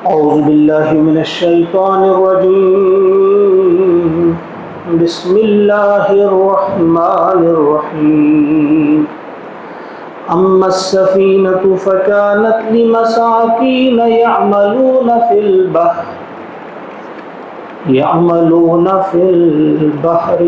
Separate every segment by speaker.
Speaker 1: أعوذ بالله من الشيطان الرجيم. بسم الله الرحمن الرحيم. أما السفينة فكانت لمساكين يعملون في البحر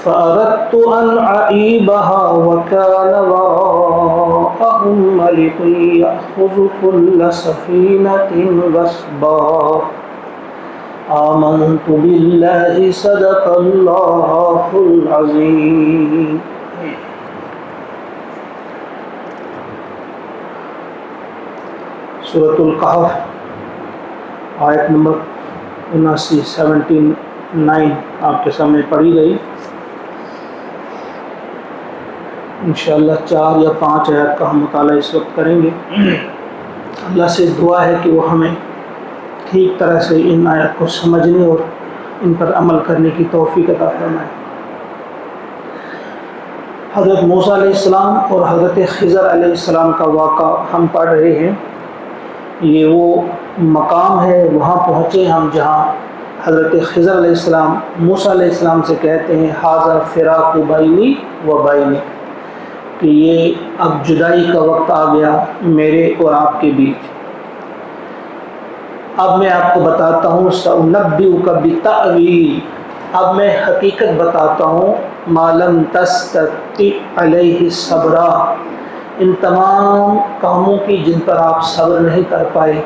Speaker 1: فأردت أن أعيبها وكان وراءهم ملك يأخذ كل سفينة غصبا. آمنت بالله صدق الله العظيم. سورۃ الکہف آیت نمبر 79 آپ کے سامنے پڑھی گئی. انشاءاللہ 4 یا 5 آیات کا ہم مطالعہ اس وقت کریں گے. اللہ سے دعا ہے کہ وہ ہمیں ٹھیک طرح سے ان آیات کو سمجھنے اور ان پر عمل کرنے کی توفیق عطا فرمائے. حضرت موسیٰ علیہ السلام اور حضرت خضر علیہ السلام کا واقعہ ہم پڑھ رہے ہیں. یہ وہ مقام ہے، وہاں پہنچے ہم جہاں حضرت خضر علیہ السلام موسیٰ علیہ السلام سے کہتے ہیں ھذا فراق بینی و بینک، کہ یہ اب جدائی کا وقت آ گیا میرے اور آپ کے بیچ. اب میں آپ کو بتاتا ہوں سأنبئک بتأویل، اب میں حقیقت بتاتا ہوں ما لم تستطع علیہ صبرا، ان تمام کاموں کی جن پر آپ صبر نہیں کر پائے.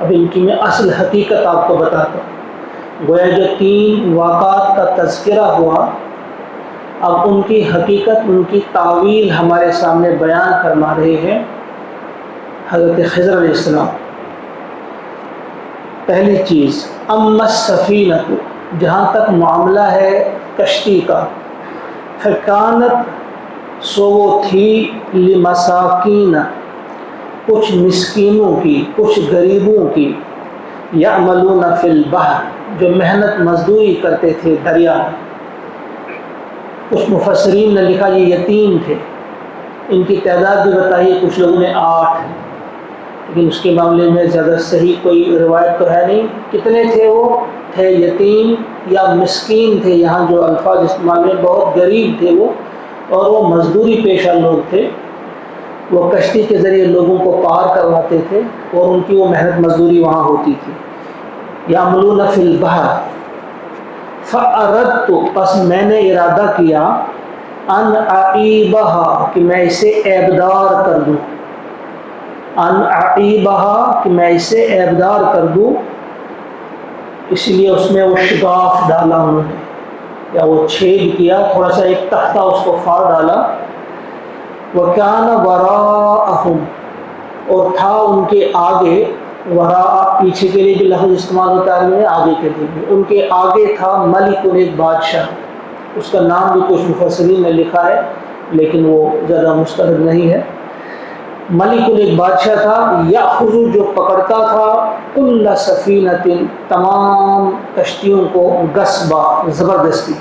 Speaker 1: اب ان کی میں اصل حقیقت آپ کو بتاتا ہوں. گویا جو 3 واقعات کا تذکرہ ہوا، اب ان کی حقیقت، ان کی تعویل ہمارے سامنے بیان فرما رہے ہیں حضرت خضر علیہ السلام. پہلی چیز اما السفینہ، جہاں تک معاملہ ہے کشتی کا، فکانت، سو وہ تھی، لمساکین، کچھ مسکینوں کی، کچھ غریبوں کی، یعملون فی البحر، جو محنت مزدوری کرتے تھے دریا میں. کچھ مفسرین نے لکھا یہ یتیم تھے. ان کی تعداد بھی بتائی، کچھ لوگوں نے 8، لیکن اس کے معاملے میں زیادہ صحیح کوئی روایت تو ہے نہیں. کتنے تھے؟ وہ تھے یتیم یا مسکین تھے. یہاں جو الفاظ استعمال میں بہت غریب تھے وہ، اور وہ مزدوری پیشہ لوگ تھے. وہ کشتی کے ذریعے لوگوں کو پار کرواتے تھے اور ان کی وہ محنت مزدوری وہاں ہوتی تھی. یعملون فی البحر، فأردت، پس میں نے ارادہ کیا، ان اعیبہا، کہ میں اسے عیبدار کر دوں. ان اعیبہا، کہ میں اسے عیبدار کر دوں. اس لیے اس میں وہ شگاف ڈالا انہوں نے، یا وہ چھید کیا، تھوڑا سا ایک تختہ اس کو پھاڑ ڈالا. وَكَانَ وَرَاءَهُمْ، اور تھا ان کے آگے، وراء پیچھے کے لیے جو لفظ استعمال ہوتا ہے آگے کے لیے بھی، ان کے آگے تھا ملک، ایک بادشاہ. اس کا نام بھی کچھ مفسرین نے لکھا ہے لیکن وہ زیادہ مستند نہیں ہے. ملک، ایک بادشاہ تھا، یأخذ، جو پکڑتا تھا، کل سفینۃ، تمام کشتیوں کو، غصبا، زبردستی،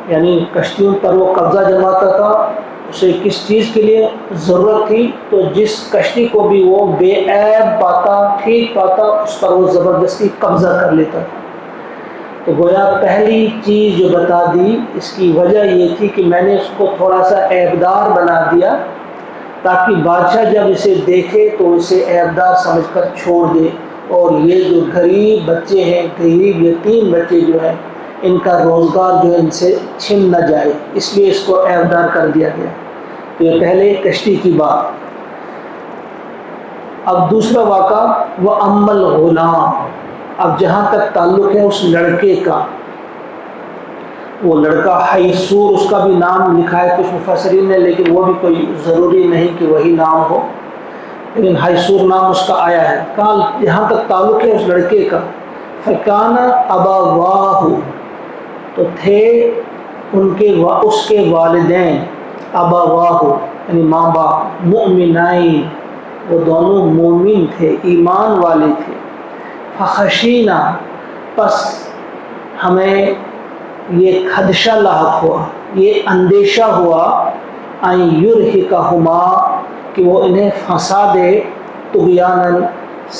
Speaker 1: یعنی کشتیوں پر وہ قبضہ جماتا تھا. اسے کس چیز کے لیے ضرورت تھی تو جس کشتی کو بھی وہ بے عیب پاتا، ٹھیک پاتا، اس پر وہ زبردستی قبضہ کر لیتا تھا. تو گویا پہلی چیز جو بتا دی، اس کی وجہ یہ تھی کہ میں نے اس کو تھوڑا سا عیبدار بنا دیا تاکہ بادشاہ جب اسے دیکھے تو اسے عیبدار سمجھ کر چھوڑ دے، اور یہ جو غریب بچے ہیں، غریب یتیم بچے جو ہیں، ان کا روزگار جو ہے ان سے چھن نہ جائے، اس لیے اس کو عیبدار کر دیا گیا. تو یہ پہلے کشتی کی بات. اب دوسرا واقعہ، وہ اما الغلام، اب جہاں تک تعلق ہے اس لڑکے کا، وہ لڑکا حیسور، اس کا بھی نام لکھا ہے کچھ مفسرین نے، لیکن وہ بھی کوئی ضروری نہیں کہ وہی نام ہو، لیکن حیسور نام اس کا آیا ہے. جہاں تک تعلق ہے اس لڑکے کا، فکان ابواہ، تو تھے ان کے اس کے والدین، ابواہ یعنی ماں باپ، مؤمنین، وہ دونوں مومن تھے، ایمان والے تھے. فخشینا، پس ہمیں یہ خدشہ لاحق ہوا، یہ اندیشہ ہوا، ان یرہقہما، کہ وہ انہیں پھنسا دے طغیاناً،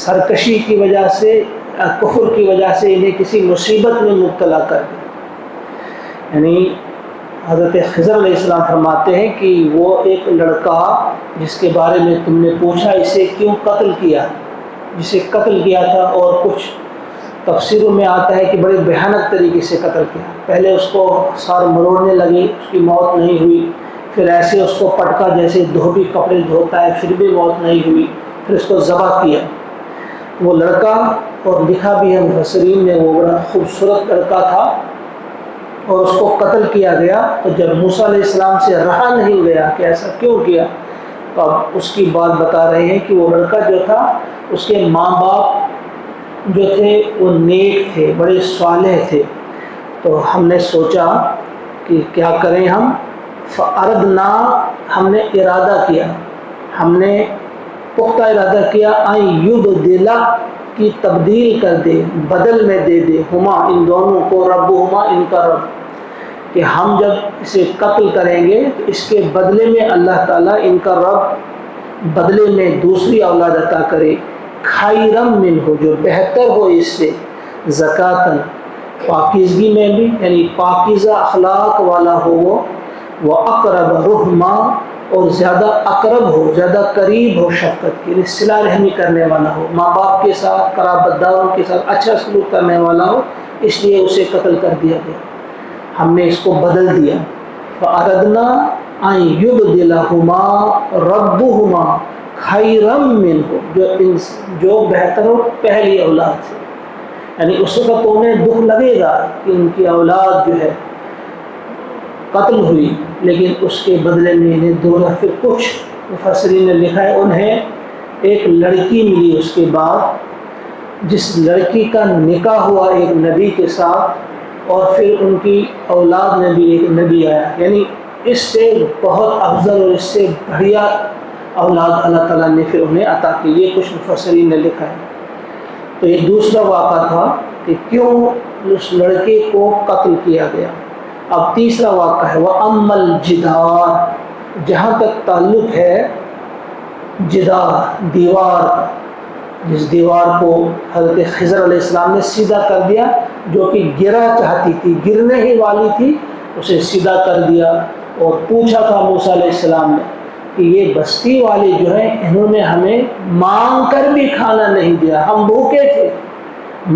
Speaker 1: سرکشی کی وجہ سے، کفر کی وجہ سے انہیں کسی مصیبت میں مبتلا کر دے۔ یعنی حضرت خضر علیہ السلام فرماتے ہیں کہ وہ ایک لڑکا جس کے بارے میں تم نے پوچھا اسے کیوں قتل کیا، جسے قتل کیا تھا، اور کچھ تفسیروں میں آتا ہے کہ بڑے بھیانک طریقے سے قتل کیا۔ پہلے اس کو سار مروڑنے لگی، اس کی موت نہیں ہوئی، پھر ایسے اس کو پٹکا جیسے دھوبی کپڑے دھوتا ہے، پھر بھی موت نہیں ہوئی، پھر اس کو ذبح کیا۔ وہ لڑکا، اور لکھا بھی ہے مفسرین نے، وہ بڑا خوبصورت لڑکا تھا، اور اس کو قتل کیا گیا۔ تو جب موسیٰ علیہ السلام سے رہا نہیں گیا کہ ایسا کیوں کیا، تو اب اس کی بات بتا رہے ہیں کہ وہ لڑکا جو تھا، اس کے ماں باپ جو تھے وہ نیک تھے، بڑے صالح تھے، تو ہم نے سوچا کہ کیا کریں ہم، فَأَرَدْنَا، ہم نے ارادہ کیا، ہم نے پختہ ارادہ کیا، أَن يُبْدِلَ، کی تبدیل کر دے، بدل میں دے دے، ہما، ان دونوں کو، ربہما، ان کا رب، کہ ہم جب اسے قتل کریں گے تو اس کے بدلے میں اللہ تعالیٰ ان کا رب بدلے میں دوسری اولاد عطا کرے، خیرم منہ، جو بہتر ہو اس سے، زکاتن، پاکیزگی میں بھی، یعنی پاکیزہ اخلاق والا ہو وہ اقرب رحمہ، اور زیادہ اقرب ہو، زیادہ قریب ہو شفقت کی، صلہ رحمی کرنے والا ہو، ماں باپ کے ساتھ، قرابت داروں کے ساتھ اچھا سلوک کرنے والا ہو، اس لیے اسے قتل کر دیا گیا، ہم نے اس کو بدل دیا۔ فَأَرَدْنَا أَن يُبْدِلَهُمَا رَبُّهُمَا خَيْرًا مِّنْهُ، جو بہتر ہو پہلی اولاد سے، یعنی اس وقت انہیں دکھ لگے گا کہ ان کی اولاد جو ہے قتل ہوئی، لیکن اس کے بدلے میں انہیں دونوں، پھر کچھ مفسرین نے لکھا ہے انہیں ایک لڑکی ملی اس کے بعد، جس لڑکی کا نکاح ہوا ایک نبی کے ساتھ، اور پھر ان کی اولاد میں بھی ایک نبی آیا، یعنی اس سے بہت افضل اور اس سے بڑھیا اولاد اللہ تعالیٰ نے پھر انہیں عطا کی، یہ کچھ مفسرین نے لکھا ہے۔ تو یہ دوسرا واقعہ تھا کہ کیوں اس لڑکے کو قتل کیا گیا۔ اب تیسرا واقعہ ہے وَأَمَّا الْجِدَارُ، جہاں تک تعلق ہے جدار، دیوار، جس دیوار کو حضرت خضر علیہ السلام نے سیدھا کر دیا، جو کہ گرا چاہتی تھی، گرنے ہی والی تھی، اسے سیدھا کر دیا، اور پوچھا تھا موسیٰ علیہ السلام نے کہ یہ بستی والے جو ہیں انہوں نے ہمیں مانگ کر بھی کھانا نہیں دیا، ہم بھوکے تھے،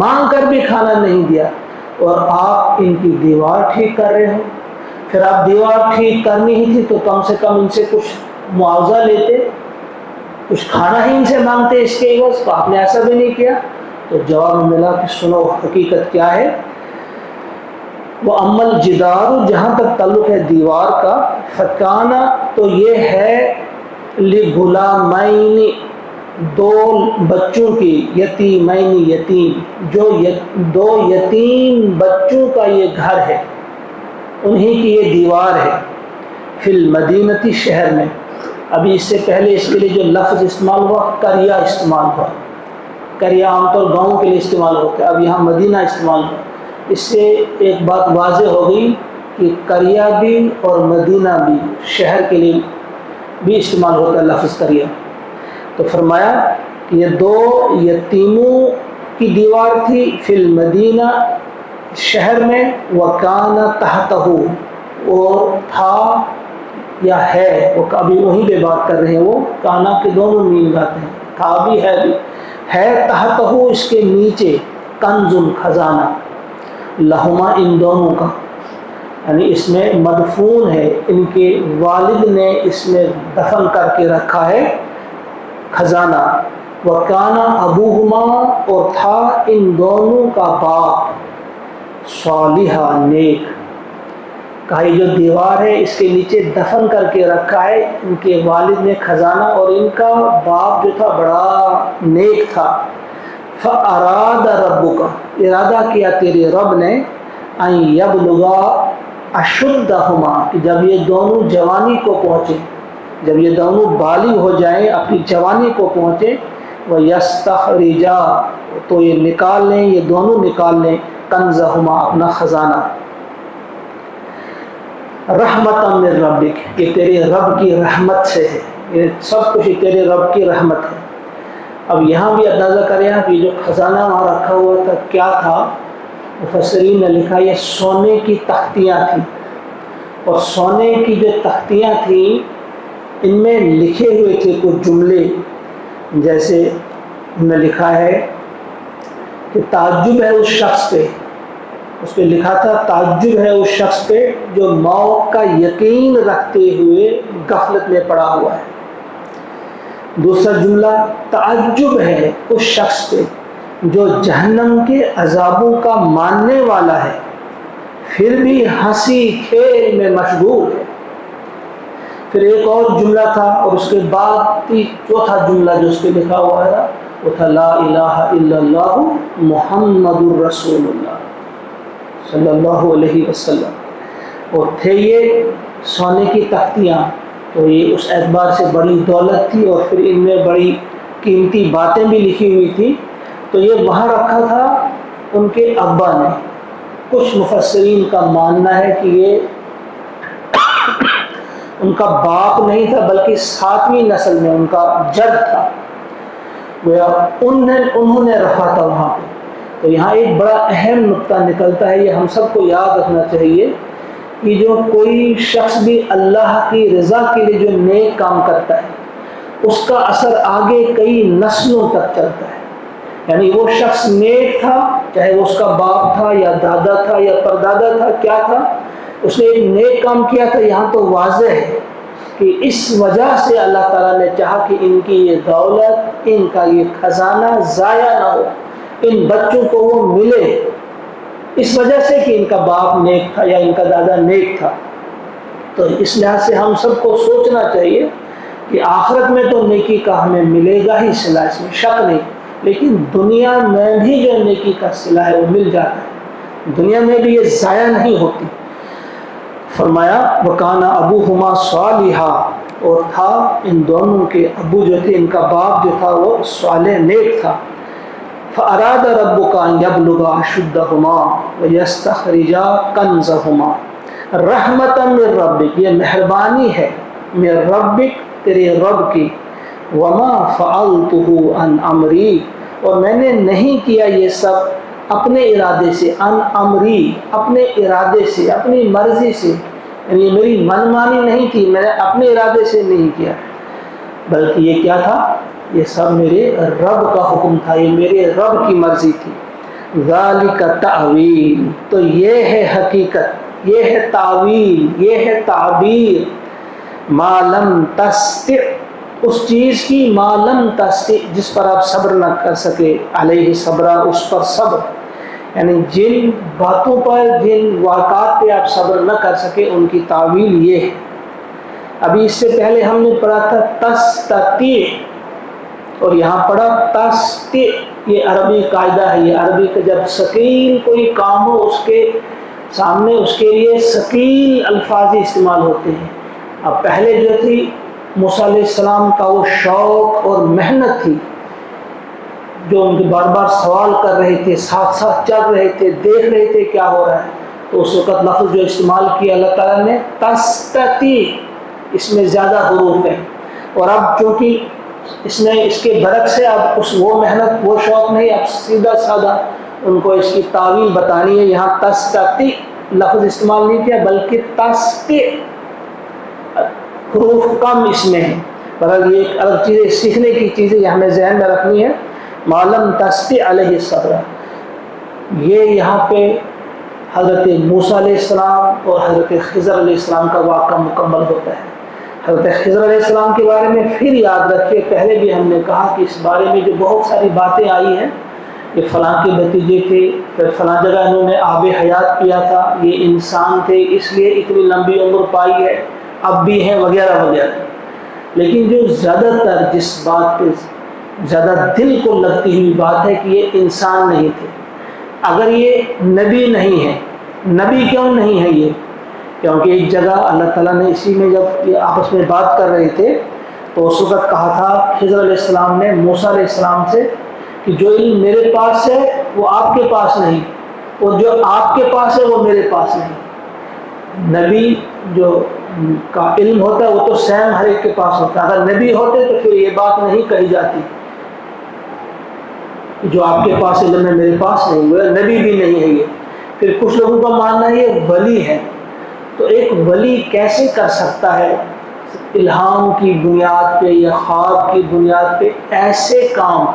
Speaker 1: مانگ کر بھی کھانا نہیں دیا، اور آپ ان کی دیوار ٹھیک کر رہے ہو۔ پھر آپ دیوار ٹھیک کرنی ہی تھی تو کم سے کم ان سے کچھ معاوضہ لیتے، کچھ کھانا ہی ان سے مانگتے اس کے عوض، تو آپ نے ایسا بھی نہیں کیا۔ تو جواب ملا کہ سنو حقیقت کیا ہے، وہ عمل جدار، جہاں تک تعلق ہے دیوار کا، فکانا، تو یہ ہے لغلامین، دو بچوں کی، یتیمین، یتیم، جو دو یتیم بچوں کا یہ گھر ہے، انہی کی یہ دیوار ہے، فی المدینتی، شہر میں۔ ابھی اس سے پہلے اس کے لیے جو لفظ استعمال ہوا قریہ استعمال ہوا، قریہ عام طور گاؤں کے لیے استعمال ہوتا ہے، اب یہاں مدینہ استعمال ہوا، اس سے ایک بات واضح ہو گئی کہ قریہ بھی اور مدینہ بھی شہر کے لیے بھی استعمال ہوتا ہے لفظ قریہ۔ تو فرمایا کہ یہ دو یتیموں کی دیوار تھی، فی المدینہ، شہر میں، وکان تحتہ، اور تھا یا ہے، وہ ابھی وہیں پہ بات کر رہے ہیں، وہ کانا کے دونوں مین باتیں ہیں، تھا بھی ہے تحتہ، اس کے نیچے، کنز، خزانہ، لہما، ان دونوں کا، یعنی اس میں مدفون ہے، ان کے والد نے اس میں دفن کر کے رکھا ہے خزانہ، وکانا ابوہما، اور تھا ان دونوں کا باپ، صالحہ، نیک۔ کہا یہ جو دیوار ہے اس کے نیچے دفن کر کے رکھا ہے ان کے والد نے خزانہ، اور ان کا باپ جو تھا بڑا نیک تھا۔ فَأَرَادَ رَبُّكَ، ارادہ کیا تیرے رب نے، أَن يَبْلُغَا أَشُدَّهُمَا، کہ جب یہ دونوں جوانی کو پہنچے، جب یہ دونوں بالغ ہو جائیں، اپنی جوانی کو پہنچے، وَيَسْتَخْرِجَا، تو یہ نکال لیں، یہ دونوں نکال لیں، كَنْزَهُمَا، اپنا خزانہ، رحمتاً من ربک، یہ تیرے رب کی رحمت سے ہے، یہ سب کچھ تیرے رب کی رحمت ہے۔ اب یہاں بھی اندازہ کریں آپ، یہ جو خزانہ وہاں رکھا ہوا تھا کیا تھا؟ مفسرین نے لکھا یہ سونے کی تختیاں تھیں، اور سونے کی جو تختیاں تھیں ان میں لکھے ہوئے تھے کچھ جملے، جیسے انہوں نے لکھا ہے کہ تعجب ہے اس شخص پہ، اس پہ لکھا تھا تعجب ہے اس شخص پہ جو موت کا یقین رکھتے ہوئے غفلت میں پڑا ہوا ہے۔ دوسرا جملہ تعجب ہے اس شخص پہ جو جہنم کے عذابوں کا ماننے والا ہے پھر بھی ہنسی کھیل میں مشغول ہے۔ پھر ایک اور جملہ تھا، اور اس کے بعد چوتھا جملہ جو اس پہ لکھا ہوا ہے وہ تھا لا الہ الا اللہ محمد الرسول اللہ صلی اللہ علیہ وسلم۔ اور تھے یہ سونے کی تختیاں، تو یہ اس اعتبار سے بڑی دولت تھی، اور پھر ان میں بڑی قیمتی باتیں بھی لکھی ہوئی تھی۔ تو یہ وہاں رکھا تھا ان کے ابا نے۔ کچھ مفسرین کا ماننا ہے کہ یہ ان کا باپ نہیں تھا بلکہ 7ویں نسل میں ان کا جد تھا، انہوں نے رکھا تھا وہاں پہ۔ تو یہاں ایک بڑا اہم نقطہ نکلتا ہے، یہ ہم سب کو یاد رکھنا چاہیے کہ جو کوئی شخص بھی اللہ کی رضا کے لیے جو نیک کام کرتا ہے اس کا اثر آگے کئی نسلوں تک چلتا ہے۔ یعنی وہ شخص نیک تھا، چاہے وہ اس کا باپ تھا یا دادا تھا یا پردادا تھا، کیا تھا، اس نے ایک نیک کام کیا تھا۔ یہاں تو واضح ہے کہ اس وجہ سے اللہ تعالیٰ نے چاہا کہ ان کی یہ دولت، ان کا یہ خزانہ ضائع نہ ہو، ان بچوں کو وہ ملے، اس وجہ سے کہ ان کا باپ نیک تھا یا ان کا دادا نیک تھا۔ تو اس لحاظ سے ہم سب کو سوچنا چاہیے کہ آخرت میں تو نیکی کا ہمیں ملے گا ہی صلہ، اس میں شک نہیں، لیکن دنیا میں بھی جو نیکی کا صلہ ہے وہ مل جاتا ہے، دنیا میں بھی یہ ضائع نہیں ہوتی۔ فرمایا وَكَانَ أَبُوهُمَا صَالِحًا، اور تھا ان دونوں کے ابو جو تھے، ان کا باپ جو تھا وہ صالح نیک تھا۔ فَأَرَادَ رَبُّكَ أَن يَبْلُغَا أَشُدَّهُمَا وَيَسْتَخْرِجَا كَنزَهُمَا رَحْمَةً مِّن رَّبِّكَ، یہ مہربانی ہے مِّن رَّبِّكَ، تیرے رب کی، وَمَا فَعَلْتُهُ عَنْ أَمْرِي، اور میں نے نہیں کیا یہ سب اپنے ارادے سے، ان امری، اپنے ارادے سے، اپنی مرضی سے، یعنی میری من مانی نہیں تھی، میں نے اپنے ارادے سے نہیں کیا، بلکہ یہ کیا تھا، یہ سب میرے رب کا حکم تھا، یہ میرے رب کی مرضی تھی۔ ذالک تأویل، تو یہ ہے حقیقت، یہ ہے تعویل، یہ ہے تعبیر، ما لم تستطع، اس چیز کی ما لم تستطع، جس پر آپ صبر نہ کر سکے، علیہ صبرا، اس پر صبر، یعنی جن باتوں پر، جن واقعات پہ آپ صبر نہ کر سکے ان کی تعویل یہ ہے۔ ابھی اس سے پہلے ہم نے پڑھا تھا تستطیع، اور یہاں پڑھا تستطیع، یہ عربی قاعدہ ہے، یہ عربی کا جب ثقیل کوئی کام ہو اس کے سامنے اس کے لیے ثقیل الفاظ استعمال ہوتے ہیں۔ اب پہلے جو تھی موسیٰ علیہ السلام کا وہ شوق اور محنت تھی، جو ان کے بار بار سوال کر رہے تھے، ساتھ ساتھ چل رہے تھے، دیکھ رہے تھے کیا ہو رہا ہے، تو اس وقت لفظ جو استعمال کیا اللہ تعالیٰ نے تستطیع، اس میں زیادہ حروف ہیں، اور اب چونکہ اس میں اس کے برعکس ہے، اب وہ محنت وہ شوق نہیں، اب سیدھا سادہ ان کو اس کی تعویل بتانی ہے۔ یہاں تستطیع لفظ استعمال نہیں کیا بلکہ تستطیع، حروف کم اس میں ہے، پر یہ ایک الگ چیز ہے، سیکھنے کی چیزیں یہ ہمیں ذہن میں رکھنی ہے۔ معلم تستطع علیہ الصبر، یہ یہاں پہ حضرت موسیٰ علیہ السلام اور حضرت خضر علیہ السلام کا واقعہ مکمل ہوتا ہے۔ حضرت خضر علیہ السلام کے بارے میں پھر یاد رکھیے، پہلے بھی ہم نے کہا کہ اس بارے میں جو بہت ساری باتیں آئی ہیں، یہ فلاں کے بھتیجے تھے، پھر فلاں جگہ انہوں نے آب حیات پیا تھا، یہ انسان تھے اس لیے اتنی لمبی عمر پائی ہے، اب بھی ہیں، وغیرہ وغیرہ۔ لیکن جو زیادہ تر جس بات پہ زیادہ دل کو لگتی ہوئی بات ہے کہ یہ انسان نہیں تھے۔ اگر یہ نبی نہیں ہے، نبی کیوں نہیں ہے یہ؟ کیونکہ ایک جگہ اللہ تعالیٰ نے اسی میں جب یہ آپس میں بات کر رہے تھے تو اس وقت کہا تھا خضر علیہ السلام نے موسیٰ علیہ السلام سے کہ جو علم میرے پاس ہے وہ آپ کے پاس نہیں، اور جو آپ کے پاس ہے وہ میرے پاس نہیں۔ نبی جو کا علم ہوتا ہے وہ تو سیم ہر ایک کے پاس ہوتا ہے. اگر نبی ہوتے تو پھر یہ بات نہیں کہی جاتی جو آپ کے پاس علم ہے میرے پاس نہیں ہوا. نبی بھی نہیں ہے یہ. پھر کچھ لوگوں کا ماننا ہے یہ ولی ہے. تو ایک ولی کیسے کر سکتا ہے الہام کی بنیاد پہ یا خواب کی بنیاد پہ ایسے کام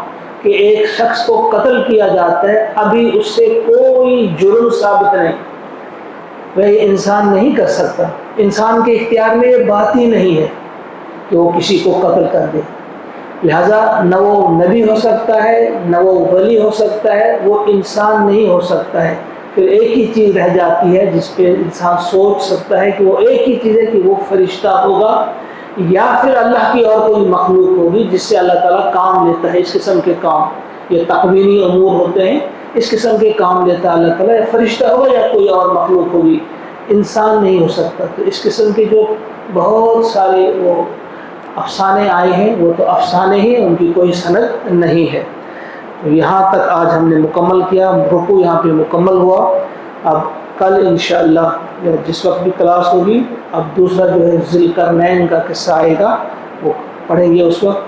Speaker 1: کہ ایک شخص کو قتل کیا جاتا ہے, ابھی اس سے کوئی جرم ثابت نہیں, وہ انسان نہیں کر سکتا. انسان کے اختیار میں یہ بات ہی نہیں ہے کہ وہ کسی کو قتل کر دے. لہذا نہ وہ نبی ہو سکتا ہے نہ وہ ولی ہو سکتا ہے, وہ انسان نہیں ہو سکتا ہے. پھر ایک ہی چیز رہ جاتی ہے جس پہ انسان سوچ سکتا ہے کہ وہ ایک ہی چیز ہے کہ وہ فرشتہ ہوگا یا پھر اللہ کی اور کوئی مخلوق ہوگی جس سے اللہ تعالیٰ کام لیتا ہے. اس قسم کے کام یہ تقوینی امور ہوتے ہیں, اس قسم کے کام لیتا ہے اللہ تعالیٰ. یا فرشتہ ہوگا یا کوئی اور مخلوق ہوگی, انسان نہیں ہو سکتا. تو اس قسم کے جو بہت سارے وہ افسانے آئے ہیں وہ تو افسانے ہی, ان کی کوئی سند نہیں ہے. تو یہاں تک آج ہم نے مکمل کیا, رکوع یہاں پہ مکمل ہوا. اب کل انشاءاللہ یا جس وقت بھی کلاس ہوگی اب دوسرا جو ہے ذی القرنین کا قصہ آئے گا, وہ پڑھیں گے اس وقت.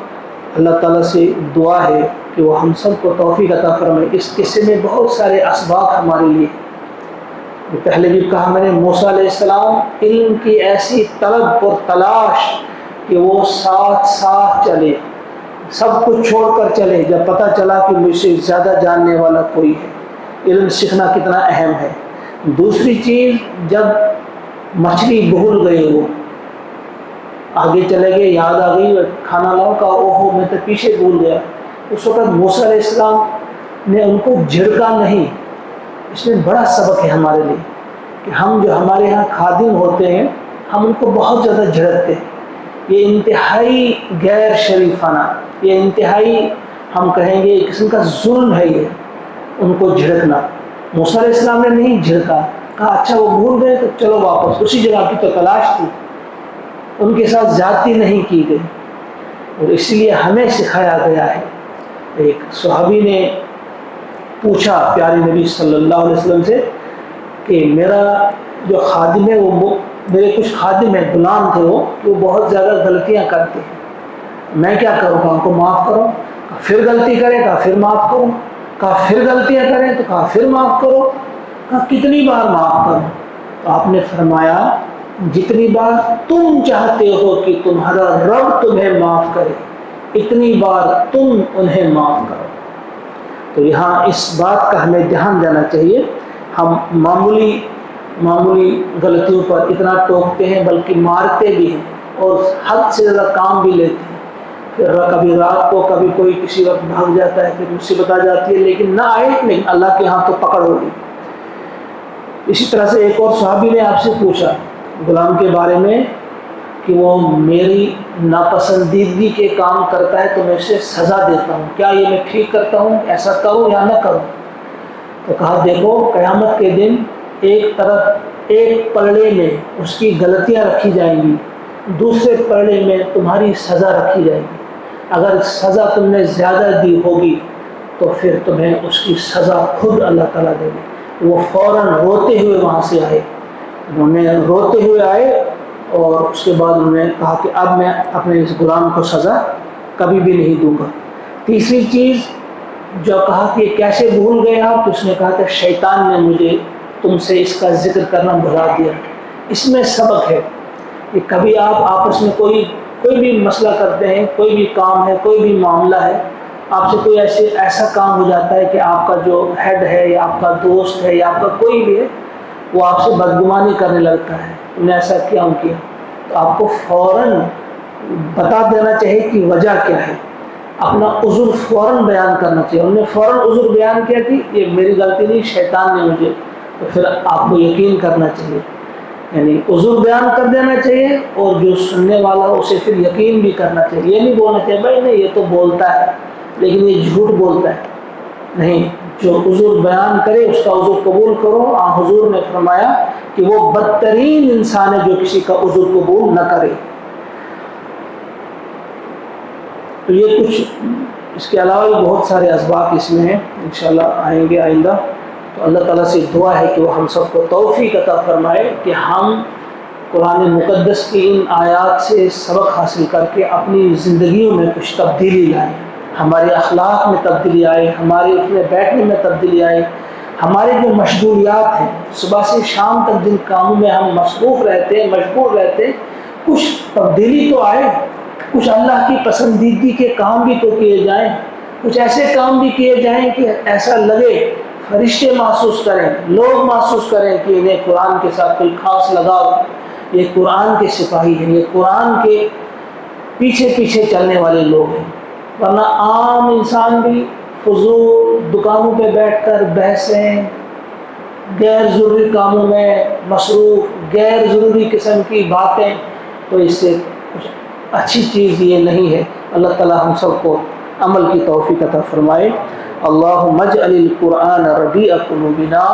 Speaker 1: اللہ تعالیٰ سے دعا ہے کہ وہ ہم سب کو توفیق عطا فرمائے. اس قصے میں بہت سارے اسباق ہمارے لیے, پہلے بھی کہا میں نے, موسیٰ علیہ السلام علم کی ایسی طلب اور تلاش کہ وہ ساتھ ساتھ چلے, سب کچھ چھوڑ کر چلے جب پتہ چلا کہ مجھ سے زیادہ جاننے والا کوئی ہے. علم سیکھنا کتنا اہم ہے. دوسری چیز, جب مچھلی بھول گئے, وہ آگے چلے گئے, یاد آ گئی کھانا لاؤ, کہا اوہو میں تو پیچھے بھول گیا. اس وقت موسیٰ علیہ السلام نے ان کو جھڑکا نہیں. اس میں بڑا سبق ہے ہمارے لیے کہ ہم جو ہمارے ہاں خادم ہوتے ہیں ہم ان کو بہت زیادہ جھڑکتے ہیں. یہ انتہائی غیر شریفانہ, یہ انتہائی ہم کہیں گے ایک قسم کا ظلم ہے یہ, ان کو جھڑکنا. موسیٰ علیہ السلام نے نہیں جھڑکا, کہا اچھا وہ بھول گئے تو چلو واپس, اسی جگہ کی تو تلاش تھی. ان کے ساتھ زیادتی نہیں کی گئی, اور اس لیے ہمیں سکھایا گیا ہے. ایک صحابی نے پوچھا پیارے نبی صلی اللہ علیہ وسلم سے کہ میرا جو خادم ہے, وہ میرے کچھ خادم ہیں, غلام تھے وہ بہت زیادہ غلطیاں کرتے ہیں, میں کیا کروں؟ کہا ان کو معاف کرو. کہا پھر غلطی کرے, کہا پھر معاف کرو. کہا پھر غلطیاں کریں تو کہا پھر معاف کرو. کہا کتنی بار معاف کرو؟ تو آپ نے فرمایا جتنی بار تم چاہتے ہو کہ تمہارا رب تمہیں معاف کرے اتنی بار تم انہیں معاف کرو. تو یہاں اس بات کا ہمیں دھیان دینا چاہیے. ہم معمولی غلطیوں پر اتنا ٹوکتے ہیں بلکہ مارتے بھی ہیں اور حد سے زیادہ کام بھی لیتے ہیں. پھر کبھی رات کو کبھی کوئی کسی وقت بھاگ جاتا ہے, پھر مصیبت آ جاتی ہے لیکن نہ آئے, لیکن اللہ کے ہاں تو پکڑ ہوگی. اسی طرح سے ایک اور صحابی نے آپ سے پوچھا غلام کے بارے میں کہ وہ میری ناپسندیدگی کے کام کرتا ہے تو میں اسے سزا دیتا ہوں, کیا یہ میں ٹھیک کرتا ہوں, ایسا کروں یا نہ کروں؟ تو کہا دیکھو قیامت کے دن ایک طرف ایک پلڑے میں اس کی غلطیاں رکھی جائیں گی, دوسرے پلڑے میں تمہاری سزا رکھی جائے گی. اگر سزا تم نے زیادہ دی ہوگی تو پھر تمہیں اس کی سزا خود اللہ تعالیٰ دے گی. وہ فوراً روتے ہوئے وہاں سے آئے, انہوں نے روتے ہوئے آئے اور اس کے بعد انہوں نے کہا کہ اب میں اپنے اس غلام کو سزا کبھی بھی نہیں دوں گا. تیسری چیز جو کہا کہ کیسے بھول گئے آپ, تو اس نے کہا کہ شیطان نے مجھے تم سے اس کا ذکر کرنا بھلا دیا. اس میں سبق ہے کہ کبھی آپ آپس میں کوئی بھی مسئلہ کرتے ہیں, کوئی بھی کام ہے, کوئی بھی معاملہ ہے, آپ سے کوئی ایسا کام ہو جاتا ہے کہ آپ کا جو ہیڈ ہے یا آپ کا دوست ہے یا آپ کا کوئی بھی ہے وہ آپ سے بدگمانی کرنے لگتا ہے, تم نے ایسا کیا کیا, تو آپ کو فوراً بتا دینا چاہیے کہ وجہ کیا ہے, اپنا عذر فوراً بیان کرنا چاہیے. انہوں نے فوراً عذر بیان کیا کہ یہ میری غلطی نہیں, شیطان نے مجھے, تو پھر آپ کو یقین کرنا چاہیے, یعنی عذر بیان کر دینا چاہیے اور جو سننے والا ہو اسے پھر یقین بھی کرنا چاہیے. یہ نہیں بولنا چاہیے بھائی نہیں یہ تو بولتا ہے لیکن یہ جھوٹ بولتا ہے, نہیں, جو عذر بیان کرے اس کا عذر قبول کرو. حضور نے فرمایا کہ وہ بدترین انسان ہے جو کسی کا عذر قبول نہ کرے. تو یہ کچھ, اس کے علاوہ بھی بہت سارے اسباق اس میں ہیں, انشاءاللہ آئیں گے آئندہ. تو اللہ تعالیٰ سے دعا ہے کہ وہ ہم سب کو توفیق عطا فرمائے کہ ہم قرآن مقدس کی ان آیات سے سبق حاصل کر کے اپنی زندگیوں میں کچھ تبدیلی لائیں، ہمارے اخلاق میں تبدیلی آئے، ہمارے اٹھنے بیٹھنے میں تبدیلی آئے، ہمارے جو مشغولیات ہیں صبح سے شام تک جن کاموں میں ہم مصروف رہتے ہیں، مشغول رہتے ہیں، کچھ تبدیلی تو آئے، کچھ اللہ کی پسندیدگی کے کام بھی تو کیے جائیں، کچھ ایسے کام بھی کیے جائیں کہ ایسا لگے، فرشتے محسوس کریں، لوگ محسوس کریں کہ انہیں قرآن کے ساتھ کوئی خاص لگاؤ، یہ قرآن کے سپاہی ہیں، یہ قرآن کے پیچھے پیچھے چلنے والے لوگ ہیں۔ ورنہ عام انسان بھی فضول دکانوں پہ بیٹھ کر بحثیں، غیر ضروری کاموں میں مصروف، غیر ضروری قسم کی باتیں، تو اس سے کچھ اچھی چیز یہ نہیں ہے۔ اللہ تعالی ہم سب کو عمل کی توفیق عطا فرمائے۔ اللہم اجعل القرآن ربیع قلوبنا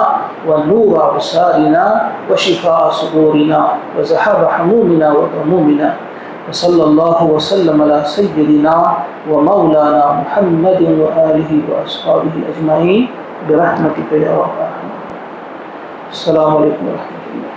Speaker 1: ونور ابصارنا وشفاء صدورنا وذهاب همومنا وغمومنا، وصلی اللہ وسلم علی سیدنا ومولانا محمد وآلہ واصحابہ اجمعین برحمتک یا ارحم۔ السلام علیکم ورحمۃ اللہ۔